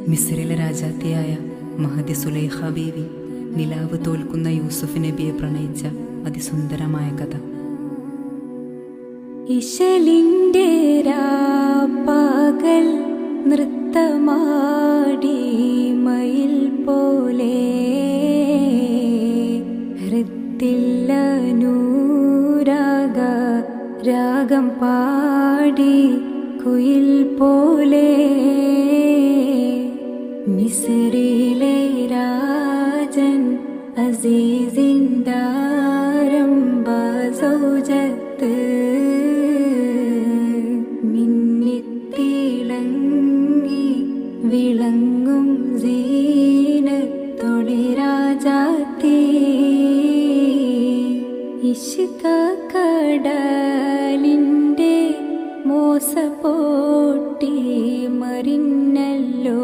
മിസ്രിലെ രാജാത്തിയായ മഹദി സുലൈഖ ബീവി നിലാവ് തോൽക്കുന്ന യൂസുഫ് നബിയെ പ്രണയിച്ച അതിസുന്ദരമായ കഥ. ഇശലിൻ്റെ രാപ്പകൽ നൃത്തമാടി മയിൽ പോലെ ഹൃത്തില്ല നൂരാഗ രാഗം പാടി കുയിൽ പോലെ മിസ്രിലെ രാജൻ അസീസിൻദാരംബ സൗജത്ത് മിന്നിത്തിളങ്ങി വിളങ്ങും സീനത്തൊളി രാജാത്തി ഇഷ്ക കടലിൻ്റെ മോസ പോട്ടി മറിഞ്ഞല്ലോ